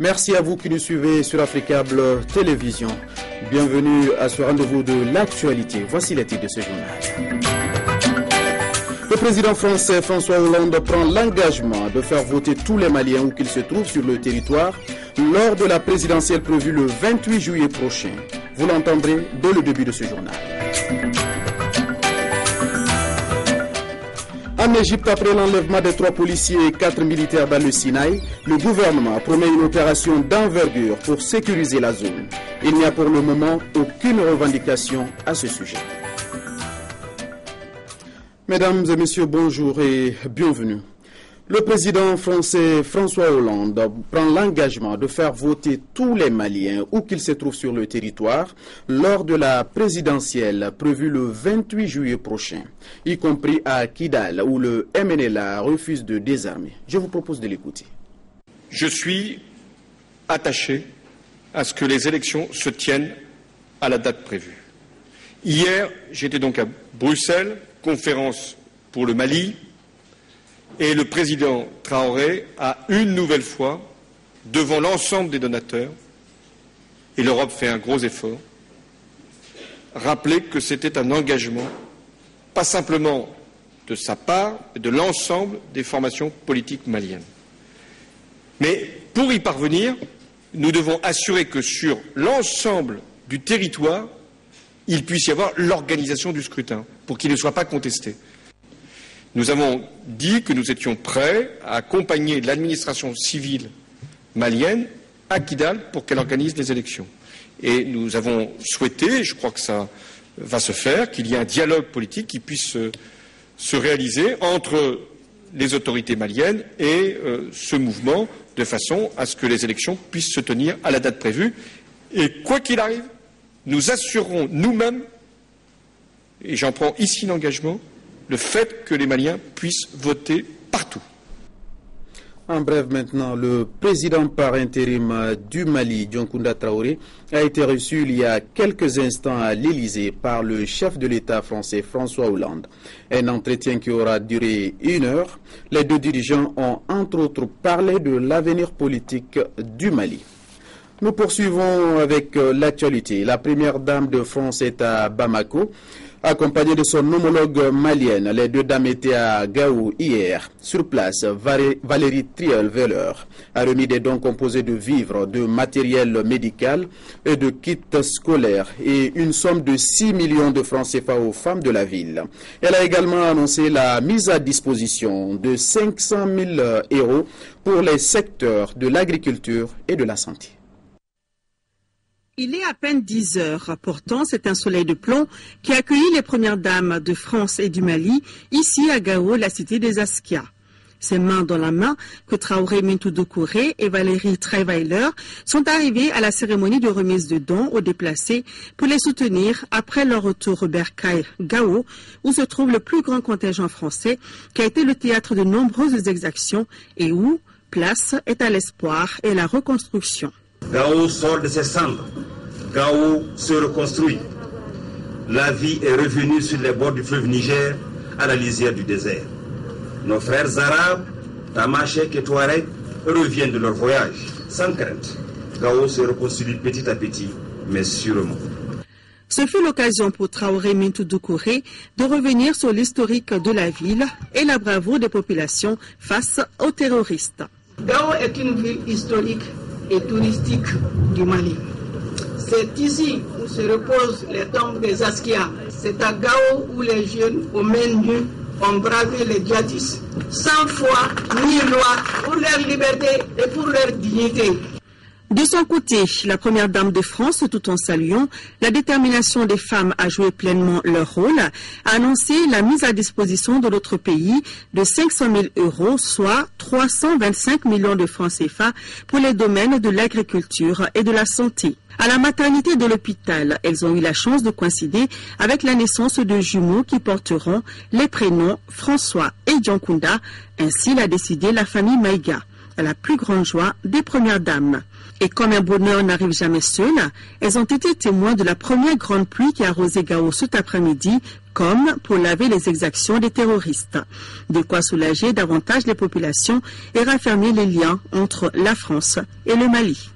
Merci à vous qui nous suivez sur Africable Télévision. Bienvenue à ce rendez-vous de l'actualité. Voici les titres de ce journal. Le président français François Hollande prend l'engagement de faire voter tous les Maliens où qu'ils se trouvent sur le territoire lors de la présidentielle prévue le 28 juillet prochain. Vous l'entendrez dès le début de ce journal. En Égypte, après l'enlèvement des 3 policiers et 4 militaires dans le Sinaï, le gouvernement promet une opération d'envergure pour sécuriser la zone. Il n'y a pour le moment aucune revendication à ce sujet. Mesdames et messieurs, bonjour et bienvenue. Le président français François Hollande prend l'engagement de faire voter tous les Maliens où qu'ils se trouvent sur le territoire lors de la présidentielle prévue le 28 juillet prochain, y compris à Kidal où le MNLA refuse de désarmer. Je vous propose de l'écouter. Je suis attaché à ce que les élections se tiennent à la date prévue. Hier, j'étais donc à Bruxelles, conférence pour le Mali, et le président Traoré a une nouvelle fois, devant l'ensemble des donateurs, et l'Europe fait un gros effort, rappelé que c'était un engagement, pas simplement de sa part, mais de l'ensemble des formations politiques maliennes. Mais pour y parvenir, nous devons assurer que sur l'ensemble du territoire, il puisse y avoir l'organisation du scrutin, pour qu'il ne soit pas contesté. Nous avons dit que nous étions prêts à accompagner l'administration civile malienne à Kidal pour qu'elle organise les élections. Et nous avons souhaité, je crois que ça va se faire, qu'il y ait un dialogue politique qui puisse se réaliser entre les autorités maliennes et ce mouvement, de façon à ce que les élections puissent se tenir à la date prévue. Et quoi qu'il arrive, nous assurerons nous-mêmes, et j'en prends ici l'engagement, le fait que les Maliens puissent voter partout. En bref, maintenant, le président par intérim du Mali, Dioncounda Traoré, a été reçu il y a quelques instants à l'Élysée par le chef de l'État français François Hollande. Un entretien qui aura duré 1 heure. Les deux dirigeants ont entre autres parlé de l'avenir politique du Mali. Nous poursuivons avec l'actualité. La première dame de France est à Bamako, accompagnée de son homologue malienne. Les deux dames étaient à Gao hier. Sur place, Valérie Triel-Veller a remis des dons composés de vivres, de matériel médical et de kits scolaires et une somme de 6 millions de francs CFA aux femmes de la ville. Elle a également annoncé la mise à disposition de 500 000 € pour les secteurs de l'agriculture et de la santé. Il est à peine 10 heures. Pourtant, c'est un soleil de plomb qui a accueilli les premières dames de France et du Mali, ici à Gao, la cité des Askia. C'est main dans la main que Traoré Mintou Doucouré et Valérie Trierweiler sont arrivés à la cérémonie de remise de dons aux déplacés pour les soutenir après leur retour au Bercail Gao, où se trouve le plus grand contingent français qui a été le théâtre de nombreuses exactions et où place est à l'espoir et la reconstruction. Gao sort de ses cendres, Gao se reconstruit. La vie est revenue sur les bords du fleuve Niger, à la lisière du désert. Nos frères arabes, Tamashek et Touareg, reviennent de leur voyage, sans crainte. Gao se reconstruit petit à petit, mais sûrement. Ce fut l'occasion pour Traoré Mintou Doucouré de revenir sur l'historique de la ville et la bravoure des populations face aux terroristes. Gao est une ville historique et touristique du Mali. C'est ici où se reposent les tombes des Askia. C'est à Gao où les jeunes aux mains nues ont bravé les djihadistes, sans foi ni loi, pour leur liberté et pour leur dignité. De son côté, la première dame de France, tout en saluant la détermination des femmes à jouer pleinement leur rôle, a annoncé la mise à disposition de notre pays de 500 000 €, soit 325 millions de francs CFA pour les domaines de l'agriculture et de la santé. À la maternité de l'hôpital, elles ont eu la chance de coïncider avec la naissance de jumeaux qui porteront les prénoms François et Dioncounda. Ainsi l'a décidé la famille Maïga, à la plus grande joie des premières dames. Et comme un bonheur n'arrive jamais seul, elles ont été témoins de la première grande pluie qui a arrosé Gao cet après-midi, comme pour laver les exactions des terroristes. De quoi soulager davantage les populations et raffermir les liens entre la France et le Mali.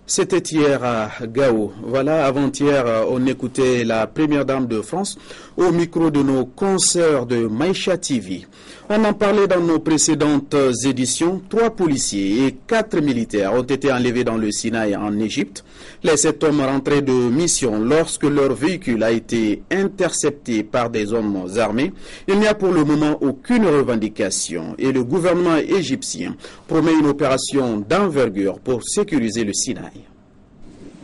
C'était hier à Gao. Voilà, avant-hier, on écoutait la première dame de France au micro de nos consoeurs de Maïcha TV. On en parlait dans nos précédentes éditions. 3 policiers et 4 militaires ont été enlevés dans le Sinaï en Égypte. Les 7 hommes rentraient de mission lorsque leur véhicule a été intercepté par des hommes armés. Il n'y a pour le moment aucune revendication et le gouvernement égyptien promet une opération d'envergure pour sécuriser le Sinaï.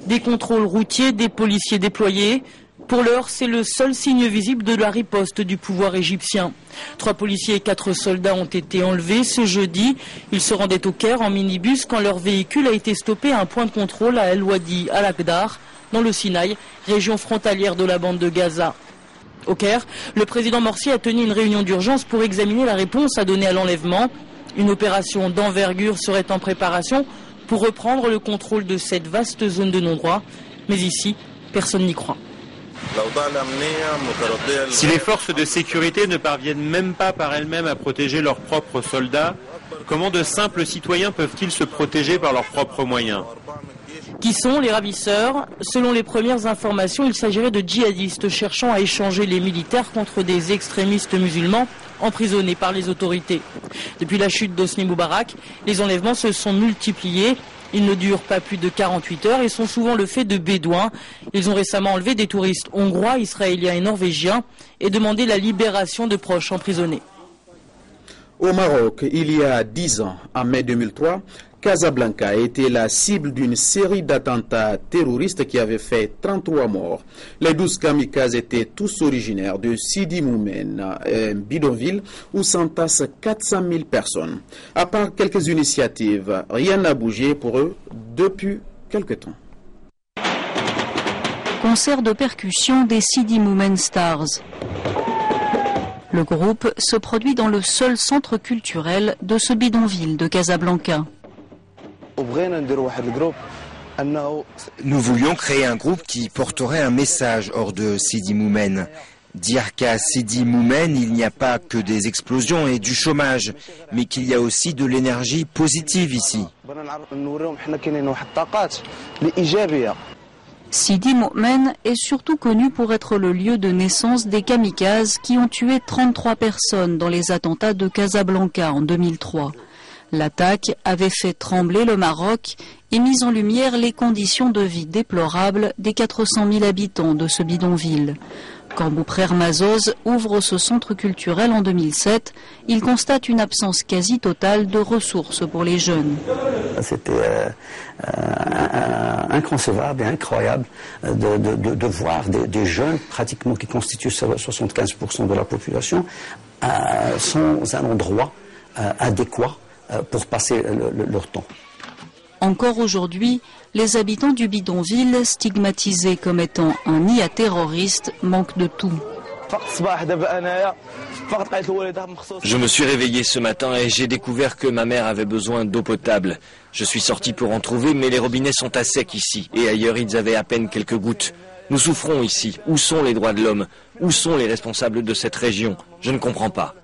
Des contrôles routiers, des policiers déployés. Pour l'heure, c'est le seul signe visible de la riposte du pouvoir égyptien. 3 policiers et 4 soldats ont été enlevés ce jeudi. Ils se rendaient au Caire en minibus quand leur véhicule a été stoppé à un point de contrôle à El Wadi, à Al-Aqdar, dans le Sinaï, région frontalière de la bande de Gaza. Au Caire, le président Morsi a tenu une réunion d'urgence pour examiner la réponse à donner à l'enlèvement. Une opération d'envergure serait en préparation pour reprendre le contrôle de cette vaste zone de non-droit. Mais ici, personne n'y croit. Si les forces de sécurité ne parviennent même pas par elles-mêmes à protéger leurs propres soldats, comment de simples citoyens peuvent-ils se protéger par leurs propres moyens? Qui sont les ravisseurs? Selon les premières informations, il s'agirait de djihadistes cherchant à échanger les militaires contre des extrémistes musulmans emprisonnés par les autorités. Depuis la chute d'Hosni Moubarak, les enlèvements se sont multipliés. Ils ne durent pas plus de 48 heures et sont souvent le fait de bédouins. Ils ont récemment enlevé des touristes hongrois, israéliens et norvégiens et demandé la libération de proches emprisonnés. Au Maroc, il y a 10 ans, en mai 2003, Casablanca a été la cible d'une série d'attentats terroristes qui avaient fait 33 morts. Les 12 kamikazes étaient tous originaires de Sidi Moumen, un bidonville où s'entassent 400 000 personnes. À part quelques initiatives, rien n'a bougé pour eux depuis quelque temps. Concert de percussion des Sidi Moumen Stars. Le groupe se produit dans le seul centre culturel de ce bidonville de Casablanca. Nous voulions créer un groupe qui porterait un message hors de Sidi Moumen. Dire qu'à Sidi Moumen, il n'y a pas que des explosions et du chômage, mais qu'il y a aussi de l'énergie positive ici. Sidi Moumen est surtout connu pour être le lieu de naissance des kamikazes qui ont tué 33 personnes dans les attentats de Casablanca en 2003. L'attaque avait fait trembler le Maroc et mis en lumière les conditions de vie déplorables des 400 000 habitants de ce bidonville. Quand Bouprère Mazoz ouvre ce centre culturel en 2007, il constate une absence quasi totale de ressources pour les jeunes. C'était inconcevable et incroyable de voir des jeunes, pratiquement qui constituent 75% de la population, sans un endroit adéquat pour passer leur temps. Encore aujourd'hui, les habitants du bidonville, stigmatisés comme étant un nid à terroristes, manquent de tout. Je me suis réveillé ce matin et j'ai découvert que ma mère avait besoin d'eau potable. Je suis sorti pour en trouver, mais les robinets sont à sec ici. Et ailleurs, ils avaient à peine quelques gouttes. Nous souffrons ici. Où sont les droits de l'homme? Où sont les responsables de cette région? Je ne comprends pas.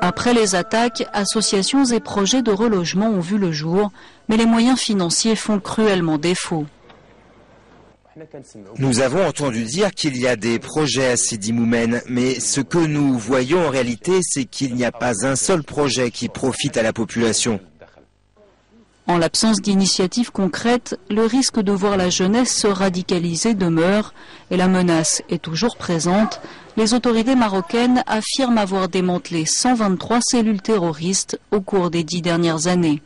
Après les attaques, associations et projets de relogement ont vu le jour, mais les moyens financiers font cruellement défaut. Nous avons entendu dire qu'il y a des projets à Sidi Moumen, mais ce que nous voyons en réalité, c'est qu'il n'y a pas un seul projet qui profite à la population. En l'absence d'initiatives concrètes, le risque de voir la jeunesse se radicaliser demeure et la menace est toujours présente. Les autorités marocaines affirment avoir démantelé 123 cellules terroristes au cours des 10 dernières années.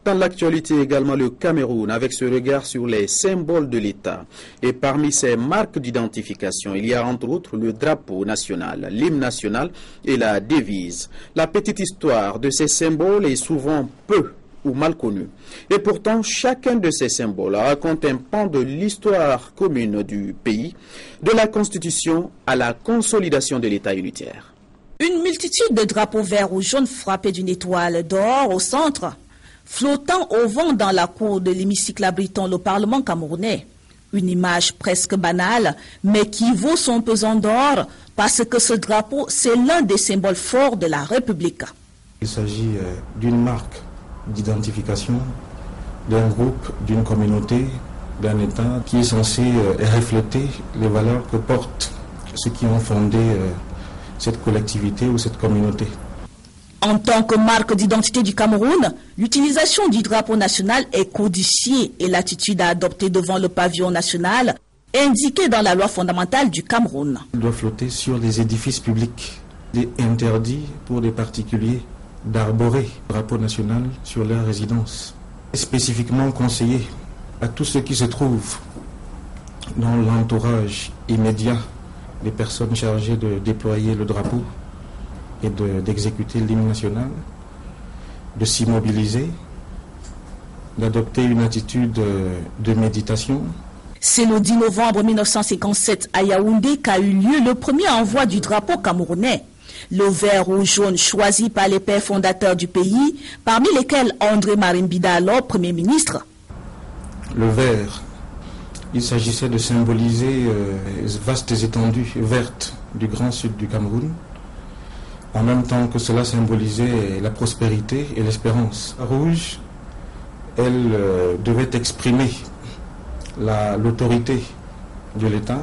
Dans l'actualité également, le Cameroun avec ce regard sur les symboles de l'État. Et parmi ces marques d'identification, il y a entre autres le drapeau national, l'hymne national et la devise. La petite histoire de ces symboles est souvent peu ou mal connue. Et pourtant, chacun de ces symboles raconte un pan de l'histoire commune du pays, de la Constitution à la consolidation de l'État unitaire. Une multitude de drapeaux verts ou jaunes frappés d'une étoile d'or au centre flottant au vent dans la cour de l'hémicycle abritant le Parlement camerounais. Une image presque banale, mais qui vaut son pesant d'or parce que ce drapeau, c'est l'un des symboles forts de la République. Il s'agit d'une marque d'identification d'un groupe, d'une communauté, d'un État qui est censé refléter les valeurs que portent ceux qui ont fondé cette collectivité ou cette communauté. En tant que marque d'identité du Cameroun, l'utilisation du drapeau national est codifiée et l'attitude à adopter devant le pavillon national est indiquée dans la loi fondamentale du Cameroun. Il doit flotter sur les édifices publics. Il est interdit pour des particuliers d'arborer le drapeau national sur leur résidence. Spécifiquement conseillé à tous ceux qui se trouvent dans l'entourage immédiat des personnes chargées de déployer le drapeau et d'exécuter l'hymne national, de s'immobiliser, d'adopter une attitude de méditation. C'est le 10 novembre 1957 à Yaoundé qu'a eu lieu le premier envoi du drapeau camerounais. Le vert, rouge, jaune choisi par les pères fondateurs du pays, parmi lesquels André Marimbida, alors Premier ministre. Le vert, il s'agissait de symboliser vastes étendues vertes du grand sud du Cameroun, en même temps que cela symbolisait la prospérité et l'espérance. La rouge, elle devait exprimer l'autorité de l'État.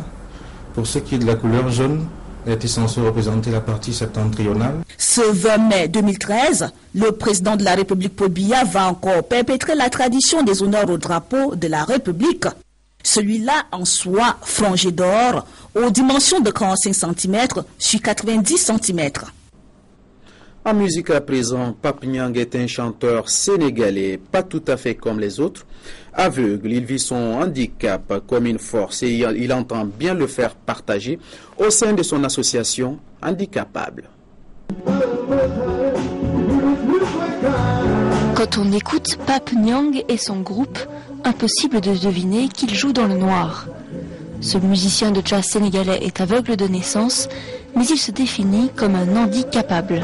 Pour ce qui est de la couleur jaune, elle était censée représenter la partie septentrionale. Ce 20 mai 2013, le président de la République Paul Biya va encore perpétrer la tradition des honneurs au drapeau de la République. Celui-là en soie frangé d'or, aux dimensions de 45 cm sur 90 cm. En musique à présent, Pape Niang est un chanteur sénégalais, pas tout à fait comme les autres. Aveugle, il vit son handicap comme une force et il entend bien le faire partager au sein de son association Handicapable. Quand on écoute Pape Niang et son groupe, impossible de deviner qu'il joue dans le noir. Ce musicien de jazz sénégalais est aveugle de naissance, mais il se définit comme un handicapable.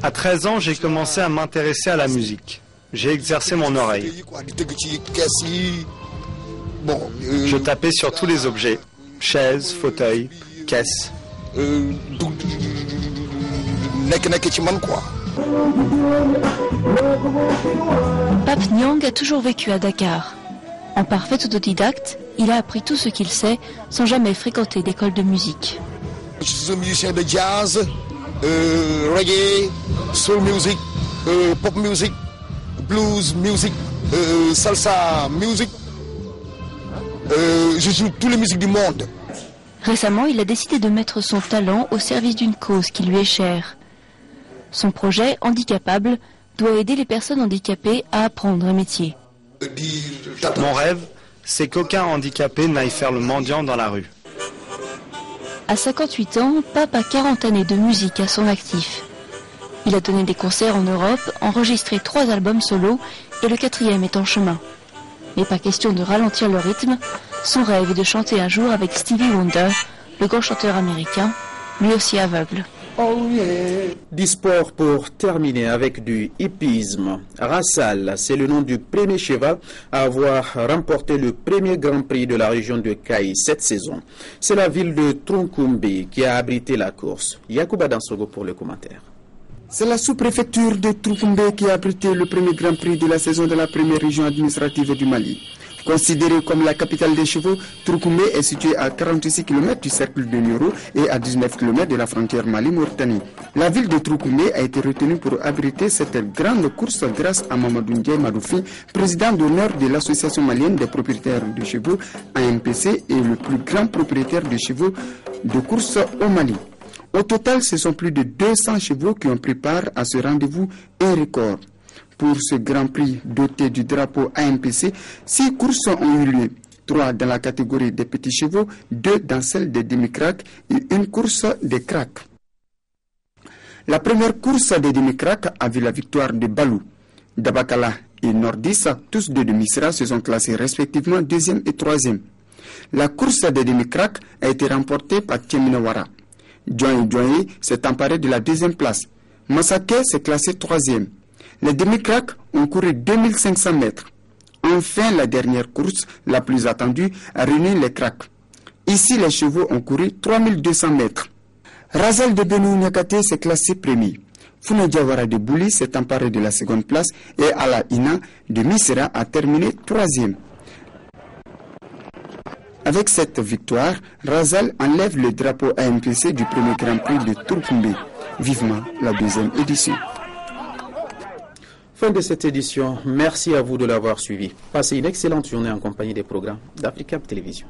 À 13 ans, j'ai commencé à m'intéresser à la musique. J'ai exercé mon oreille. Je tapais sur tous les objets, chaises, fauteuils, caisses. Pape Niang a toujours vécu à Dakar. En parfait autodidacte, il a appris tout ce qu'il sait sans jamais fréquenter d'école de musique. Je suis un musicien de jazz, reggae, soul music, pop music, blues music, salsa music. Je joue toutes les musiques du monde. Récemment, il a décidé de mettre son talent au service d'une cause qui lui est chère. Son projet, Handicapable, doit aider les personnes handicapées à apprendre un métier. Mon rêve, c'est qu'aucun handicapé n'aille faire le mendiant dans la rue. À 58 ans, Pape a 40 années de musique à son actif. Il a donné des concerts en Europe, enregistré 3 albums solo et le 4e est en chemin. Mais pas question de ralentir le rythme, son rêve est de chanter un jour avec Stevie Wonder, le grand chanteur américain, lui aussi aveugle. Oh yeah. Du sport pour terminer avec du hippisme. Rassal, c'est le nom du premier cheval à avoir remporté le premier Grand Prix de la région de Caï cette saison. C'est la ville de Tronkoumbe qui a abrité la course. Yacouba Dansogo pour le commentaire. C'est la sous-préfecture de Tronkoumbe qui a abrité le premier Grand Prix de la saison de la première région administrative du Mali. Considérée comme la capitale des chevaux, Tronkoumbe est située à 46 km du cercle de Nioro et à 19 km de la frontière Mali-Mauritanie. La ville de Tronkoumbe a été retenue pour abriter cette grande course grâce à Mamadou Ndiaye Madoufi, président d'honneur de l'association malienne des propriétaires de chevaux, AMPC, et le plus grand propriétaire de chevaux de course au Mali. Au total, ce sont plus de 200 chevaux qui ont pris part à ce rendez-vous et record. Pour ce Grand Prix doté du drapeau AMPC, 6 courses ont eu lieu. 3 dans la catégorie des petits chevaux, 2 dans celle des demi-cracks et une course des cracks. La première course des demi-cracks a vu la victoire de Balou. Dabakala et Nordis, tous deux de Misra, se sont classés respectivement 2e et 3e. La course des demi-crack a été remportée par Tcheminawara. Djoye s'est emparé de la deuxième place. Masake s'est classé 3e. Les demi-crack ont couru 2500 mètres. Enfin, la dernière course, la plus attendue, a réuni les cracks. Ici, les chevaux ont couru 3200 mètres. Razal de Benou Nyakate s'est classé premier. Funa Diawara de Bouli s'est emparé de la seconde place et Ala Ina de Misera a terminé 3e. Avec cette victoire, Razal enlève le drapeau AMPC du premier Grand Prix de Tourkoumbe. Vivement la deuxième édition. Fin de cette édition. Merci à vous de l'avoir suivi. Passez une excellente journée en compagnie des programmes d'Africa Télévision.